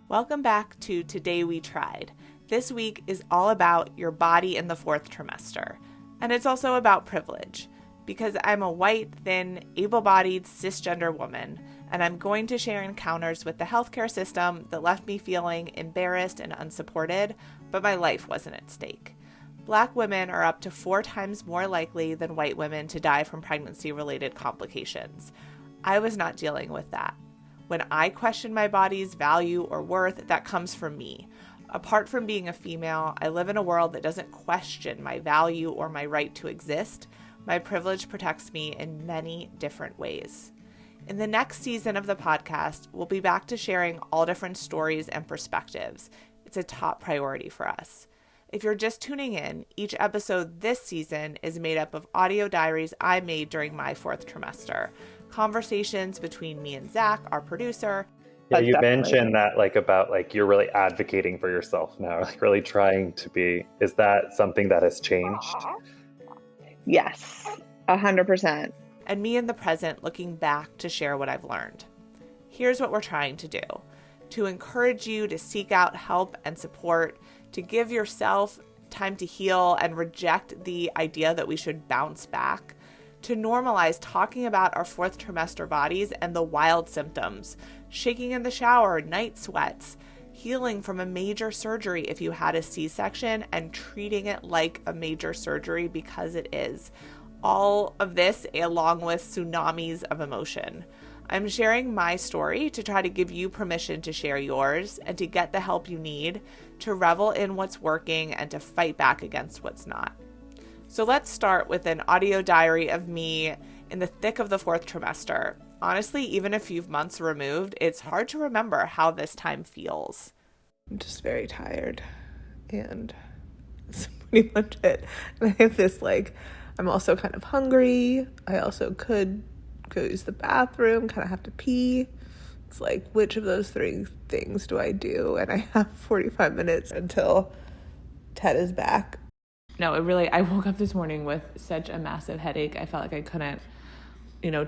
Welcome back to Today We Tried. This week is all about your body in the fourth trimester. And it's also about privilege, because I'm a white, thin, able-bodied, cisgender woman, and I'm going to share encounters with the healthcare system that left me feeling embarrassed and unsupported, but my life wasn't at stake. Black women are up to 4 times more likely than white women to die from pregnancy-related complications. I was not dealing with that. When I question my body's value or worth, that comes from me. Apart from being a female, I live in a world that doesn't question my value or my right to exist. My privilege protects me in many different ways. In the next season of the podcast, we'll be back to sharing all different stories and perspectives. It's a top priority for us. If you're just tuning in, each episode this season is made up of audio diaries I made during my 4th trimester. Conversations between me and Zach, our producer. Yeah, you mentioned that about you're really advocating for yourself now, really trying to be. Is that something that has changed? Yes, 100%. And me in the present looking back to share what I've learned. Here's what we're trying to do: to encourage you to seek out help and support, to give yourself time to heal and reject the idea that we should bounce back, to normalize talking about our 4th trimester bodies and the wild symptoms, shaking in the shower, night sweats, healing from a major surgery if you had a C-section, and treating it like a major surgery because it is. All of this along with tsunamis of emotion. I'm sharing my story to try to give you permission to share yours and to get the help you need, to revel in what's working and to fight back against what's not. So let's start with an audio diary of me in the thick of the 4th trimester. Honestly, even a few months removed, it's hard to remember how this time feels. I'm just very tired, and that's pretty much it. And I have this, I'm also kind of hungry. I also could go use the bathroom, kind of have to pee. It's which of those 3 things do I do? And I have 45 minutes until Ted is back. No, I woke up this morning with such a massive headache. I felt like I couldn't,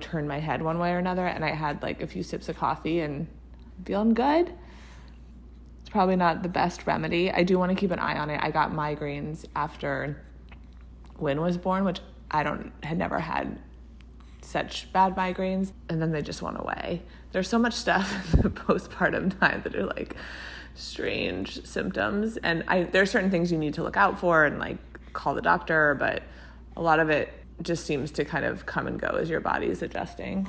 turn my head one way or another. And I had a few sips of coffee and I'm feeling good. It's probably not the best remedy. I do want to keep an eye on it. I got migraines after Wynn was born, which had never had such bad migraines. And then they just went away. There's so much stuff in the postpartum time that are strange symptoms. And there's certain things you need to look out for and call the doctor, but a lot of it just seems to kind of come and go as your body's adjusting.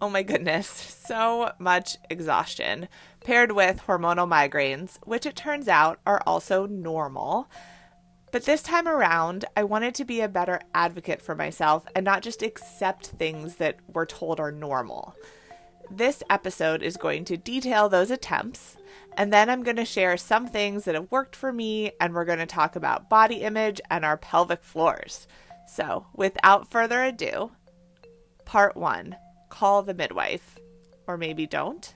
Oh my goodness, so much exhaustion paired with hormonal migraines, which it turns out are also normal. But this time around, I wanted to be a better advocate for myself and not just accept things that we're told are normal. This episode is going to detail those attempts, and then I'm going to share some things that have worked for me, and we're going to talk about body image and our pelvic floors. So, without further ado, part 1, call the midwife. Or maybe don't.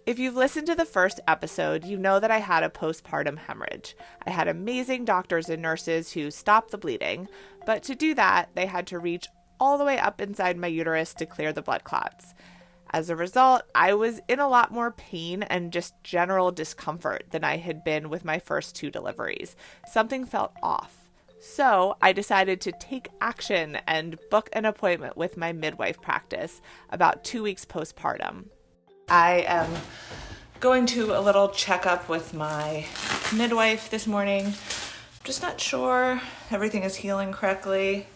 If you've listened to the first episode, you know that I had a postpartum hemorrhage. I had amazing doctors and nurses who stopped the bleeding, but to do that, they had to reach all the way up inside my uterus to clear the blood clots. As a result, I was in a lot more pain and just general discomfort than I had been with my first 2 deliveries. Something felt off. So I decided to take action and book an appointment with my midwife practice about 2 weeks postpartum. I am going to a little checkup with my midwife this morning. I'm just not sure everything is healing correctly,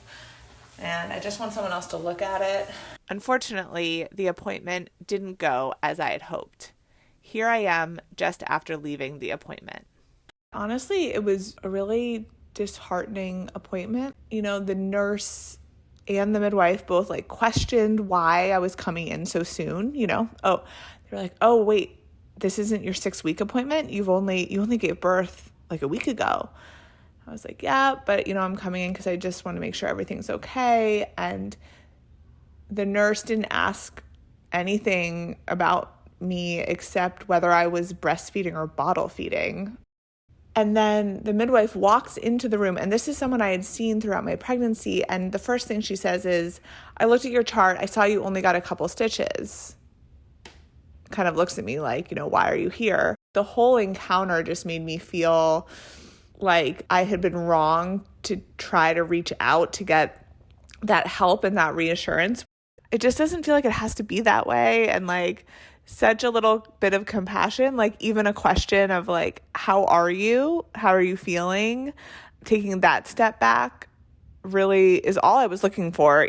and I just want someone else to look at it. Unfortunately, the appointment didn't go as I had hoped. Here I am just after leaving the appointment. Honestly, it was a really disheartening appointment. The nurse and the midwife both questioned why I was coming in so soon. Oh, wait, this isn't your 6-week appointment? You only gave birth a week ago. I was yeah, but I'm coming in because I just want to make sure everything's okay. And the nurse didn't ask anything about me except whether I was breastfeeding or bottle feeding. And then the midwife walks into the room, and this is someone I had seen throughout my pregnancy, and the first thing she says is, I looked at your chart, I saw you only got a couple stitches. kind of looks at me like, why are you here? The whole encounter just made me feel like I had been wrong to try to reach out to get that help and that reassurance. It just doesn't feel like it has to be that way. And like such a little bit of compassion, like even a question of like, how are you? How are you feeling? Taking that step back really is all I was looking for.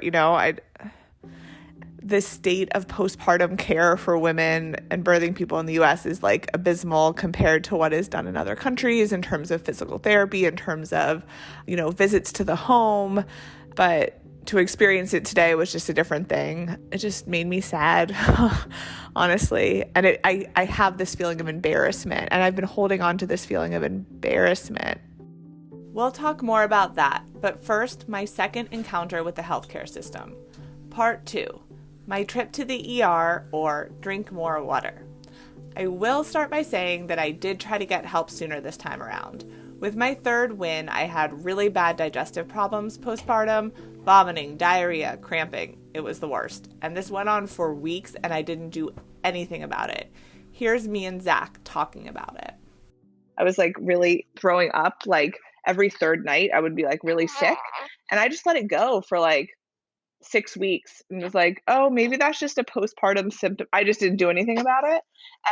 The state of postpartum care for women and birthing people in the US is like abysmal compared to what is done in other countries in terms of physical therapy, in terms of, visits to the home. But to experience it today was just a different thing. It just made me sad, honestly. And I have this feeling of embarrassment, and I've been holding on to this feeling of embarrassment. We'll talk more about that. But first, my second encounter with the healthcare system. Part 2. My trip to the ER, or drink more water. I will start by saying that I did try to get help sooner this time around. With my third win, I had really bad digestive problems postpartum, vomiting, diarrhea, cramping. It was the worst. And this went on for weeks and I didn't do anything about it. Here's me and Zach talking about it. I was like really throwing up like every third night. I would be like really sick, and I just let it go for like 6 weeks and was like, oh, maybe that's just a postpartum symptom. I just didn't do anything about it.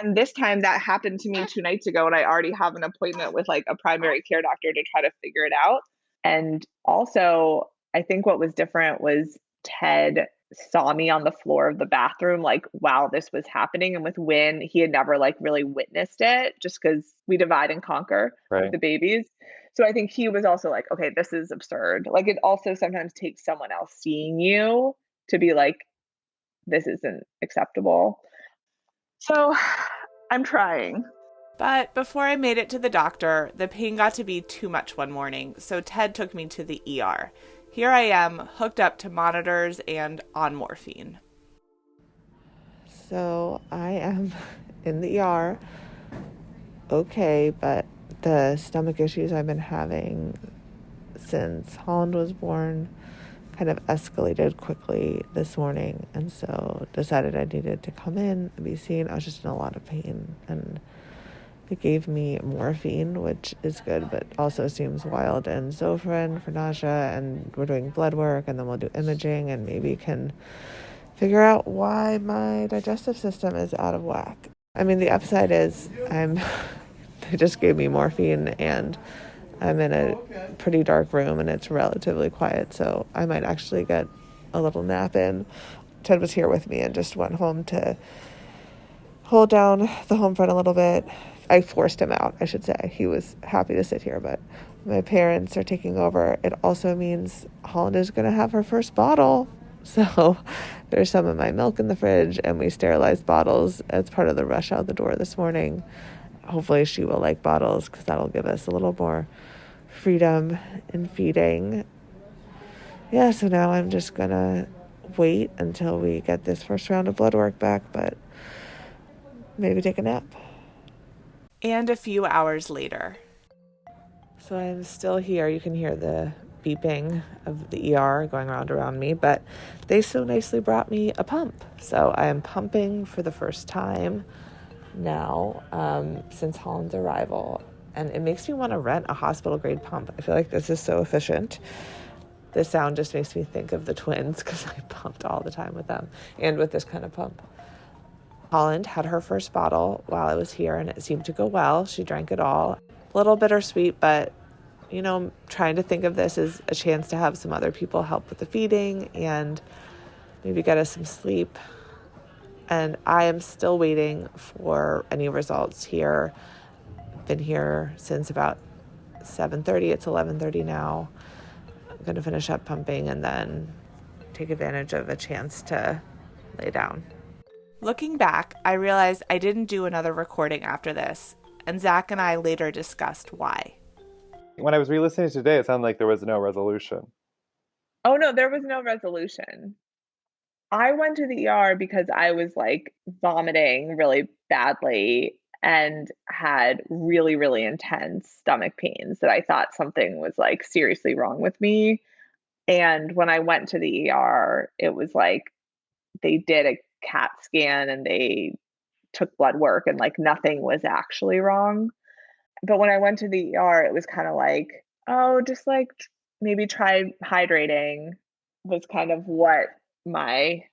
And this time that happened to me 2 nights ago, and I already have an appointment with like a primary care doctor to try to figure it out. And also, I think what was different was Ted saw me on the floor of the bathroom like while this was happening. And with Wynn, he had never like really witnessed it just because we divide and conquer with the babies. So I think he was also like, okay, this is absurd. Like it also sometimes takes someone else seeing you to be like, this isn't acceptable. So I'm trying. But before I made it to the doctor, the pain got to be too much one morning, so Ted took me to the ER. Here I am, hooked up to monitors and on morphine. So I am in the ER. Okay, but the stomach issues I've been having since Holland was born kind of escalated quickly this morning, and so decided I needed to come in and be seen. I was just in a lot of pain, and they gave me morphine, which is good, but also seems wild, and Zofran for nausea, and we're doing blood work, and then we'll do imaging, and maybe can figure out why my digestive system is out of whack. I mean, the upside is they just gave me morphine, and I'm in a pretty dark room, and it's relatively quiet, so I might actually get a little nap in. Ted was here with me and just went home to hold down the home front a little bit. I forced him out, I should say. He was happy to sit here, but my parents are taking over. It also means Holland is going to have her first bottle. So there's some of my milk in the fridge, and we sterilized bottles as part of the rush out the door this morning. Hopefully she will like bottles because that'll give us a little more freedom in feeding. Yeah, so now I'm just going to wait until we get this first round of blood work back, but maybe take a nap. And a few hours later. So I'm still here. You can hear the beeping of the ER going around me, but they so nicely brought me a pump. So I am pumping for the first time now since Holland's arrival, and it makes me want to rent a hospital grade pump. I feel like this is so efficient. The sound just makes me think of the twins because I pumped all the time with them and with this kind of pump. Holland had her first bottle while I was here, and it seemed to go well. She drank it all. A little bittersweet, but, trying to think of this as a chance to have some other people help with the feeding and maybe get us some sleep. And I am still waiting for any results here. Been here since about 7:30. It's 11:30 now. I'm going to finish up pumping and then take advantage of a chance to lay down. Looking back, I realized I didn't do another recording after this, and Zach and I later discussed why. When I was re-listening today, it sounded like there was no resolution. Oh, no, there was no resolution. I went to the ER because I was like vomiting really badly and had really, really intense stomach pains that I thought something was like seriously wrong with me. And when I went to the ER, it was like they did a CAT scan and they took blood work and like nothing was actually wrong. But when I went to the ER, it was kind of like, oh, just like maybe try hydrating was kind of what my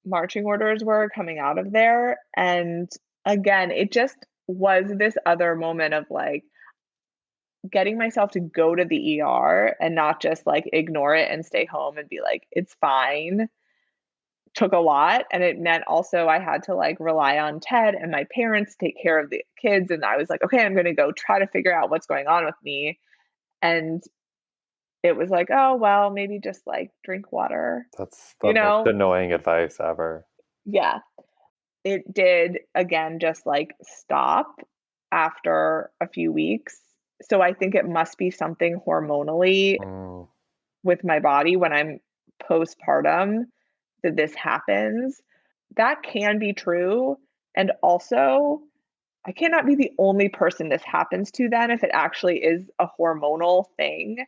marching orders were coming out of there. And again, it just was this other moment of like getting myself to go to the ER and not just like ignore it and stay home and be like, it's fine, took a lot. And it meant also I had to like rely on Ted and my parents to take care of the kids. And I was like, okay, I'm going to go try to figure out what's going on with me. And it was like, oh, well, maybe just like drink water. That's the most annoying advice ever. Yeah. It did, again, just like stop after a few weeks. So I think it must be something hormonally with my body when I'm postpartum that this happens. That can be true. And also, I cannot be the only person this happens to then if it actually is a hormonal thing.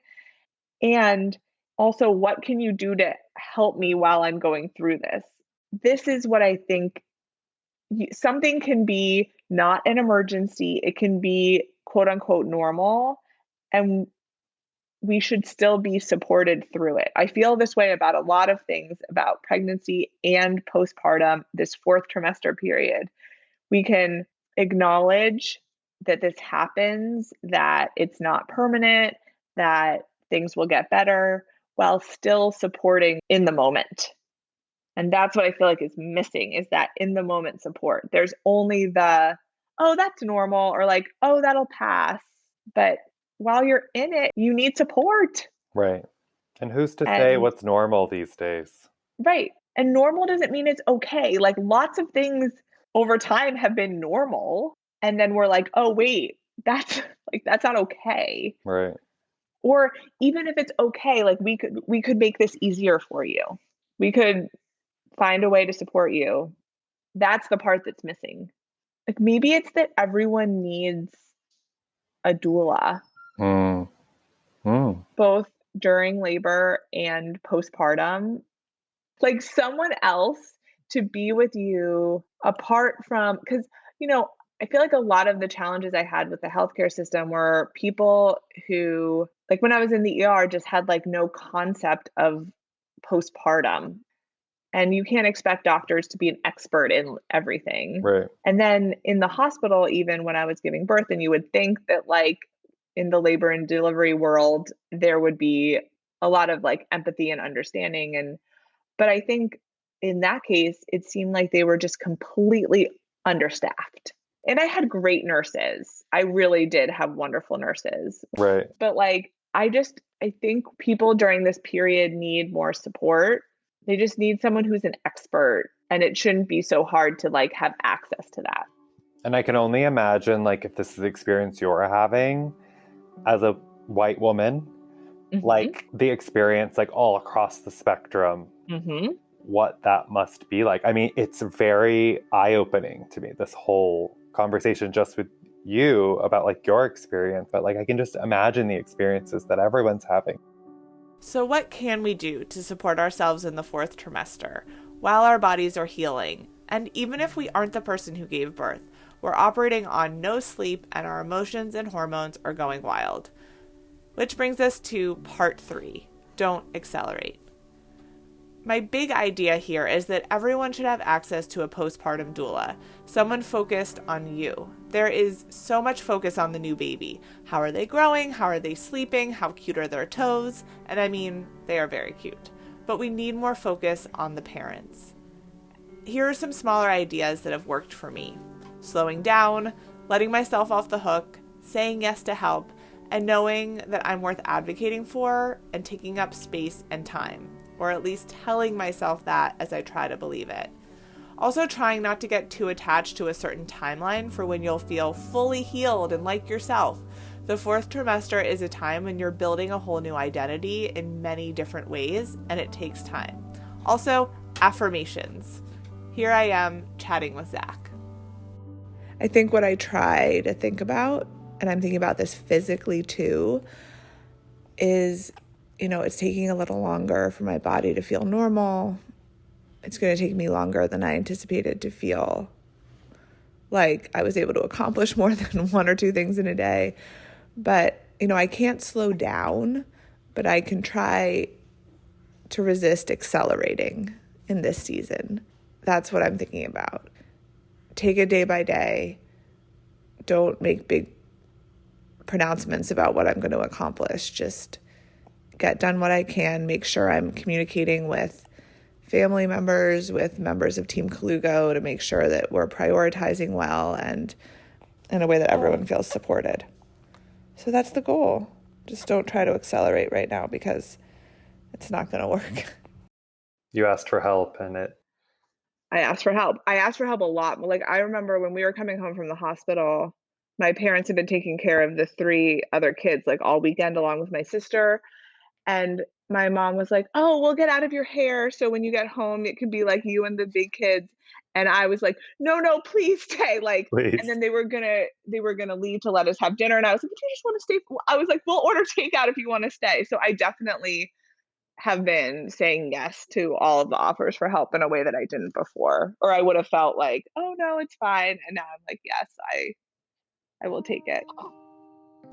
And also, what can you do to help me while I'm going through this? This is what I think. Something can be not an emergency. It can be quote unquote normal. And we should still be supported through it. I feel this way about a lot of things about pregnancy and postpartum, this fourth trimester period. We can acknowledge that this happens, that it's not permanent, that things will get better while still supporting in the moment. And that's what I feel like is missing, is that in the moment support. There's only the, oh, that's normal, or like, oh, that'll pass. But while you're in it, you need support. Right. And who's to say what's normal these days? Right. And normal doesn't mean it's okay. Like lots of things over time have been normal. And then we're like, oh, wait, that's not okay. Right. Or even if it's okay, like we could make this easier for you. We could find a way to support you. That's the part that's missing. Like maybe it's that everyone needs a doula, both during labor and postpartum. Like someone else to be with you apart from, because, I feel like a lot of the challenges I had with the healthcare system were people who, like when I was in the ER, just had like no concept of postpartum. And you can't expect doctors to be an expert in everything. Right. And then in the hospital, even when I was giving birth, and you would think that like in the labor and delivery world, there would be a lot of like empathy and understanding. But I think in that case, it seemed like they were just completely understaffed. And I had great nurses. I really did have wonderful nurses. Right. But like, I think people during this period need more support. They just need someone who's an expert, and it shouldn't be so hard to like have access to that. And I can only imagine like if this is the experience you're having as a white woman, like the experience like all across the spectrum, what that must be like. I mean, it's very eye-opening to me, this whole conversation just with you about like your experience, but like I can just imagine the experiences that everyone's having. So what can we do to support ourselves in the fourth trimester while our bodies are healing? And even if we aren't the person who gave birth, we're operating on no sleep and our emotions and hormones are going wild. Which brings us to part 3, don't accelerate. My big idea here is that everyone should have access to a postpartum doula, someone focused on you. There is so much focus on the new baby. How are they growing? How are they sleeping? How cute are their toes? And I mean, they are very cute. But we need more focus on the parents. Here are some smaller ideas that have worked for me. Slowing down, letting myself off the hook, saying yes to help, and knowing that I'm worth advocating for and taking up space and time. Or at least telling myself that as I try to believe it. Also trying not to get too attached to a certain timeline for when you'll feel fully healed and like yourself. The fourth trimester is a time when you're building a whole new identity in many different ways, and it takes time. Also, affirmations. Here I am chatting with Zach. I think what I try to think about, and I'm thinking about this physically too, is it's taking a little longer for my body to feel normal. It's going to take me longer than I anticipated to feel Like I was able to accomplish more than one or two things in a day. But, I can't slow down, but I can try to resist accelerating in this season. That's what I'm thinking about. Take it day by day. Don't make big pronouncements about what I'm going to accomplish. Just get done what I can. Make sure I'm communicating with family members, with members of Team Kalugo to make sure that we're prioritizing well and in a way that everyone feels supported. So that's the goal. Just don't try to accelerate right now because it's not going to work. You asked for help and I asked for help. I asked for help a lot. Like, I remember when we were coming home from the hospital, my parents had been taking care of the 3 other kids, like, all weekend along with my sister. And my mom was like, "Oh, we'll get out of your hair so when you get home, it can be like you and the big kids." And I was like, "No, no, please stay." Like, please. and then they were gonna leave to let us have dinner. And I was like, "Do you just want to stay?" I was like, "We'll order takeout if you want to stay." So I definitely have been saying yes to all of the offers for help in a way that I didn't before, or I would have felt like, "Oh no, it's fine." And now I'm like, "Yes, I will take it."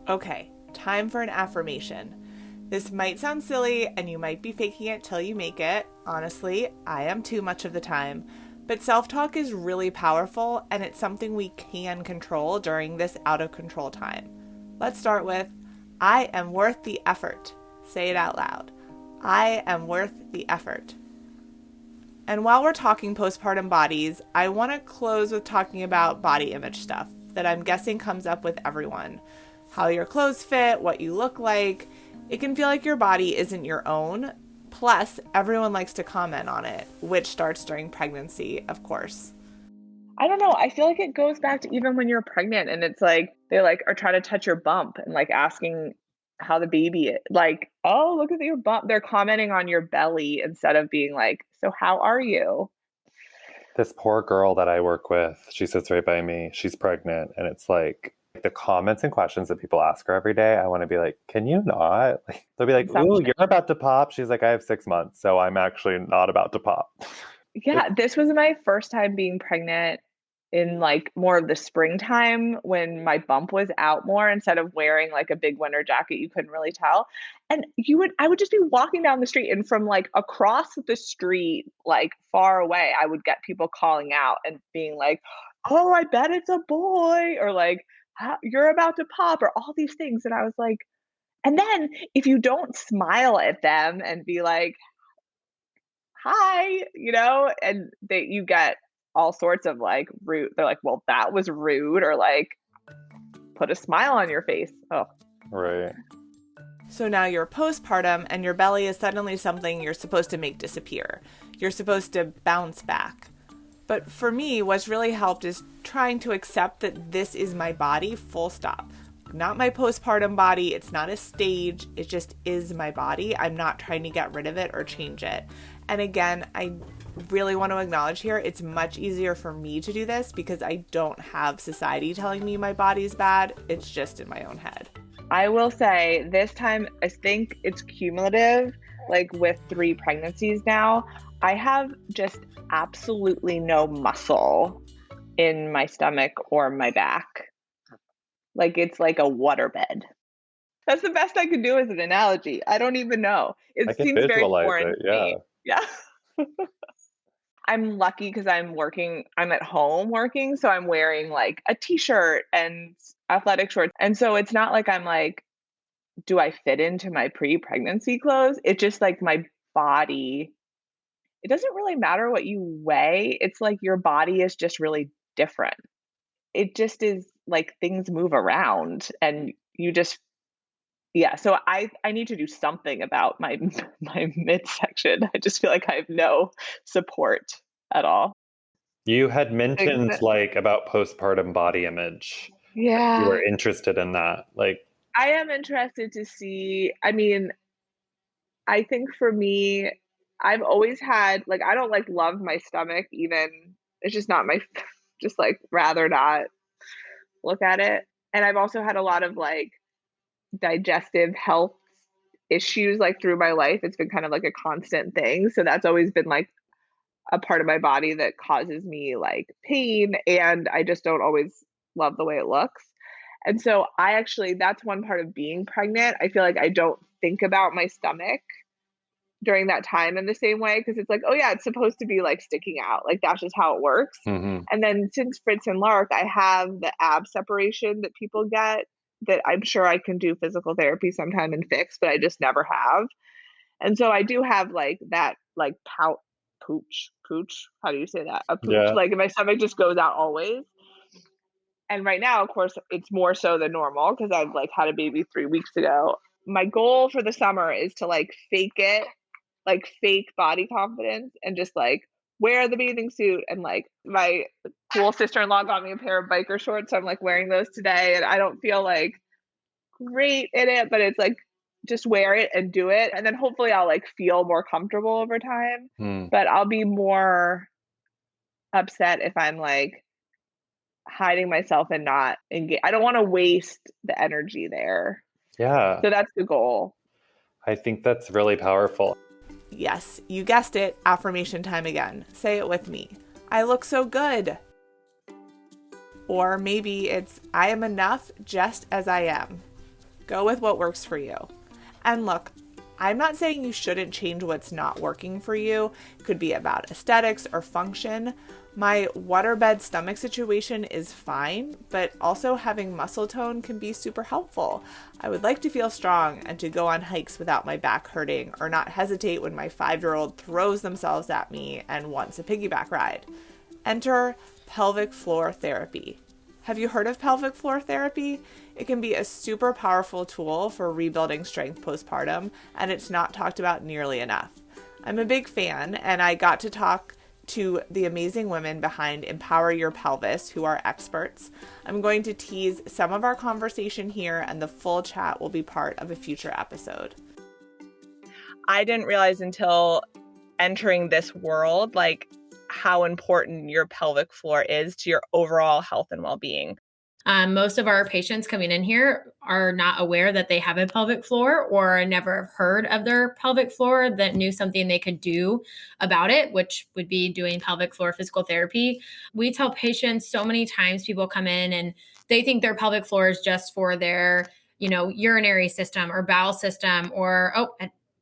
Okay, time for an affirmation. This might sound silly and you might be faking it till you make it. Honestly, I am too much of the time. But self-talk is really powerful and it's something we can control during this out of control time. Let's start with, I am worth the effort. Say it out loud. I am worth the effort. And while we're talking postpartum bodies, I want to close with talking about body image stuff that I'm guessing comes up with everyone. How your clothes fit, what you look like. It can feel like your body isn't your own. Plus, everyone likes to comment on it, which starts during pregnancy, of course. I don't know. I feel like it goes back to even when you're pregnant and it's like they like are trying to touch your bump and like asking how the baby is. Like, "Oh, look at your bump." They're commenting on your belly instead of being like, "So how are you?" This poor girl that I work with, she sits right by me. She's pregnant. And it's like the comments and questions that people ask her every day. I want to be like, can you not? Like, they'll be like, "Ooh, you're about to pop." She's like, "I have 6 months. So I'm actually not about to pop." Yeah, this was my first time being pregnant in like more of the springtime when my bump was out more instead of wearing like a big winter jacket, you couldn't really tell. And I would just be walking down the street and from like across the street, like far away, I would get people calling out and being like, "Oh, I bet it's a boy," or like, "You're about to pop," or all these things. And I was like, and then if you don't smile at them and be like, "Hi," and you get all sorts of like rude. They're like, "Well, that was rude," or like, "Put a smile on your face." Oh, Right. So now you're postpartum and your belly is suddenly something you're supposed to make disappear. You're supposed to bounce back. But for me, what's really helped is trying to accept that this is my body, full stop. Not my postpartum body. It's not a stage. It just is my body. I'm not trying to get rid of it or change it. And again, I really want to acknowledge here, it's much easier for me to do this because I don't have society telling me my body's bad. It's just in my own head. I will say this time, I think it's cumulative, like with 3 pregnancies now. I have just absolutely no muscle in my stomach or my back. Like it's like a waterbed. That's the best I could do as an analogy. I don't even know. I It can seems very visualize foreign it. to me. Yeah. Yeah. I'm lucky because I'm at home working, so I'm wearing like a t-shirt and athletic shorts. And so it's not like I'm like, do I fit into my pre-pregnancy clothes? It's just like my body. It doesn't really matter what you weigh. It's like your body is just really different. It just is like things move around and you just yeah, so I need to do something about my my midsection. I just feel like I have no support at all. You had mentioned like about postpartum body image. You Yeah. were interested in that. Like, I am interested to see. I mean, I think for me, I've always had like I don't like love my stomach even. It's just not my just like rather not look at it. And I've also had a lot of like digestive health issues like through my life. It's been kind of like a constant thing. So that's always been like a part of my body that causes me like pain, and I just don't always love the way it looks. And so that's one part of being pregnant. I feel like I don't think about my stomach during that time in the same way, because it's like, oh yeah, it's supposed to be like sticking out. Like that's just how it works. Mm-hmm. And then since Fritz and Lark, I have the ab separation that people get that I'm sure I can do physical therapy sometime and fix, but I just never have. And so I do have like that like pooch. How do you say that? A pooch. Yeah. Like my stomach just goes out always. And right now, of course, it's more so than normal because I've like had a baby 3 weeks ago. My goal for the summer is to like fake it, like fake body confidence, and just like wear the bathing suit. And like my cool sister-in-law got me a pair of biker shorts, so I'm like wearing those today, and I don't feel like great in it, but it's like just wear it and do it, and then hopefully I'll like feel more comfortable over time. But I'll be more upset if I'm like hiding myself and not engage. I don't want to waste the energy there. Yeah. So that's the goal. I think that's really powerful. Yes, you guessed it. Affirmation time again. Say it with me. I look so good. Or maybe it's, I am enough just as I am. Go with what works for you. And look, I'm not saying you shouldn't change what's not working for you. It could be about aesthetics or function. My waterbed stomach situation is fine, but also having muscle tone can be super helpful. I would like to feel strong and to go on hikes without my back hurting, or not hesitate when my 5-year-old throws themselves at me and wants a piggyback ride. Enter pelvic floor therapy. Have you heard of pelvic floor therapy? It can be a super powerful tool for rebuilding strength postpartum, and it's not talked about nearly enough. I'm a big fan, and I got to talk to the amazing women behind Empower Your Pelvis, who are experts. I'm going to tease some of our conversation here, and the full chat will be part of a future episode. I didn't realize until entering this world, like, how important your pelvic floor is to your overall health and well-being. Most of our patients coming in here are not aware that they have a pelvic floor or never have heard of their pelvic floor that knew something they could do about it, which would be doing pelvic floor physical therapy. We tell patients so many times, people come in and they think their pelvic floor is just for their, urinary system or bowel system or,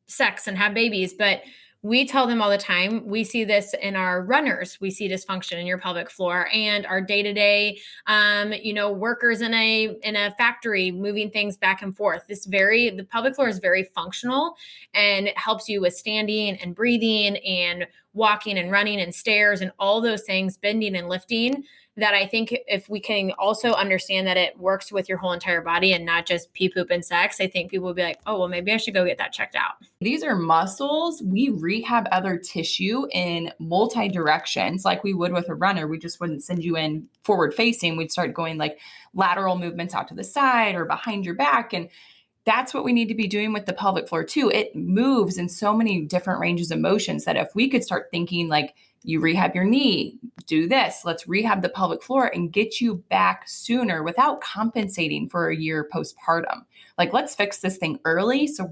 sex and have babies. But we tell them all the time, we see this in our runners. We see dysfunction in your pelvic floor, and our day-to-day, workers in a factory moving things back and forth. The pelvic floor is very functional, and it helps you with standing and breathing and walking and running and stairs and all those things, bending and lifting, that I think if we can also understand that it works with your whole entire body and not just pee, poop, and sex, I think people will be like, oh, well, maybe I should go get that checked out. These are muscles. We rehab other tissue in multi directions like we would with a runner. We just wouldn't send you in forward facing. We'd start going like lateral movements out to the side or behind your back. And that's what we need to be doing with the pelvic floor too. It moves in so many different ranges of motions that if we could start thinking like, you rehab your knee, do this, let's rehab the pelvic floor and get you back sooner without compensating for a year postpartum. Like, let's fix this thing early. So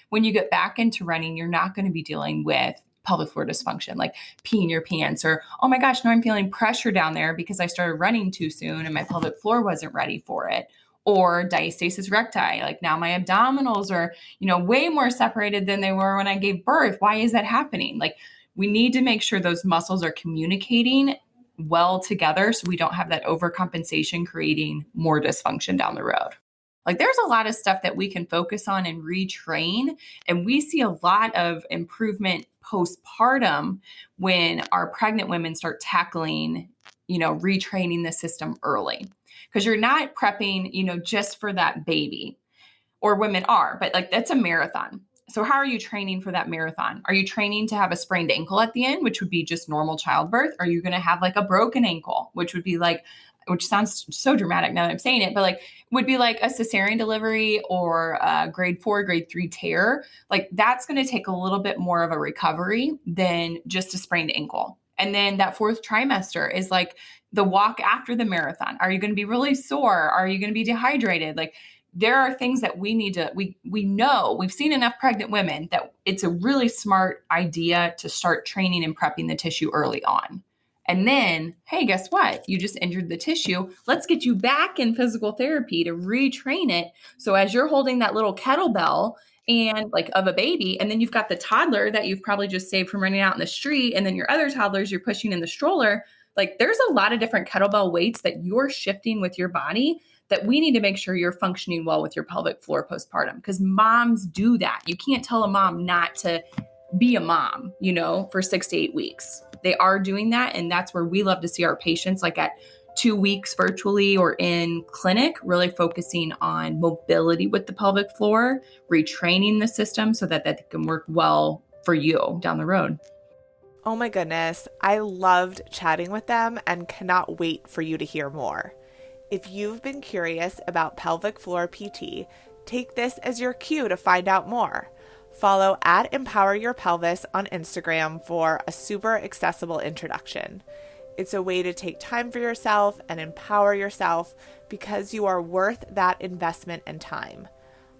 when you get back into running, you're not going to be dealing with pelvic floor dysfunction, like peeing your pants or, oh my gosh, now I'm feeling pressure down there because I started running too soon and my pelvic floor wasn't ready for it. Or diastasis recti, like now my abdominals are, way more separated than they were when I gave birth. Why is that happening? Like, we need to make sure those muscles are communicating well together so we don't have that overcompensation creating more dysfunction down the road. Like, there's a lot of stuff that we can focus on and retrain. And we see a lot of improvement postpartum when our pregnant women start tackling, retraining the system early. Because you're not prepping, just for that baby, or women are, but like that's a marathon. So how are you training for that marathon? Are you training to have a sprained ankle at the end, which would be just normal childbirth? Are you going to have like a broken ankle, which sounds so dramatic now that I'm saying it, but like would be like a cesarean delivery or a grade 4, grade 3 tear. Like that's going to take a little bit more of a recovery than just a sprained ankle. And then that 4th trimester is like the walk after the marathon. Are you going to be really sore? Are you going to be dehydrated? Like, there are things that we need to, we know, we've seen enough pregnant women that it's a really smart idea to start training and prepping the tissue early on. And then, hey, guess what? You just injured the tissue. Let's get you back in physical therapy to retrain it. So as you're holding that little kettlebell and like of a baby, and then you've got the toddler that you've probably just saved from running out in the street, and then your other toddlers you're pushing in the stroller, like there's a lot of different kettlebell weights that you're shifting with your body that we need to make sure you're functioning well with your pelvic floor postpartum, because moms do that. You can't tell a mom not to be a mom, you know, for 6 to 8 weeks. They are doing that. And that's where we love to see our patients, like at 2 weeks virtually or in clinic, really focusing on mobility with the pelvic floor, retraining the system so that that can work well for you down the road. Oh my goodness, I loved chatting with them and cannot wait for you to hear more. If you've been curious about pelvic floor PT, take this as your cue to find out more. Follow @EmpowerYourPelvis on Instagram for a super accessible introduction. It's a way to take time for yourself and empower yourself because you are worth that investment and time.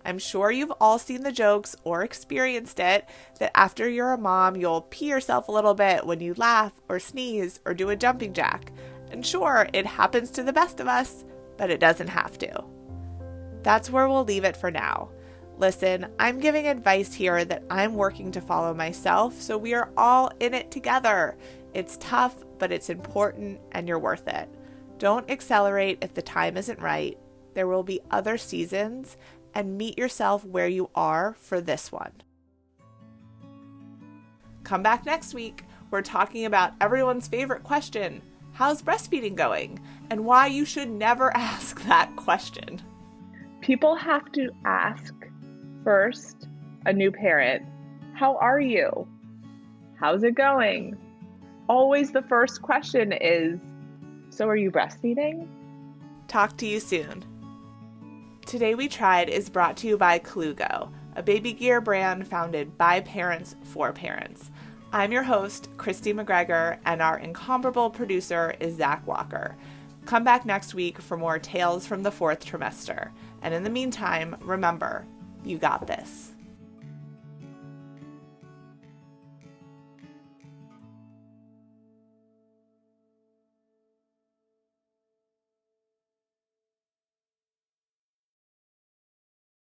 I'm sure you've all seen the jokes or experienced it that after you're a mom, you'll pee yourself a little bit when you laugh or sneeze or do a jumping jack. And sure, it happens to the best of us, but it doesn't have to. That's where we'll leave it for now. Listen, I'm giving advice here that I'm working to follow myself, so we are all in it together. It's tough, but it's important, and you're worth it. Don't accelerate if the time isn't right. There will be other seasons, and meet yourself where you are for this one. Come back next week. We're talking about everyone's favorite question, how's breastfeeding going? And why you should never ask that question. People have to ask first, a new parent, how are you? How's it going? Always the first question is, so are you breastfeeding? Talk to you soon. Today We Tried is brought to you by Klugo, a baby gear brand founded by parents for parents. I'm your host, Christy McGregor, and our incomparable producer is Zach Walker. Come back next week for more tales from the fourth trimester. And in the meantime, remember, you got this.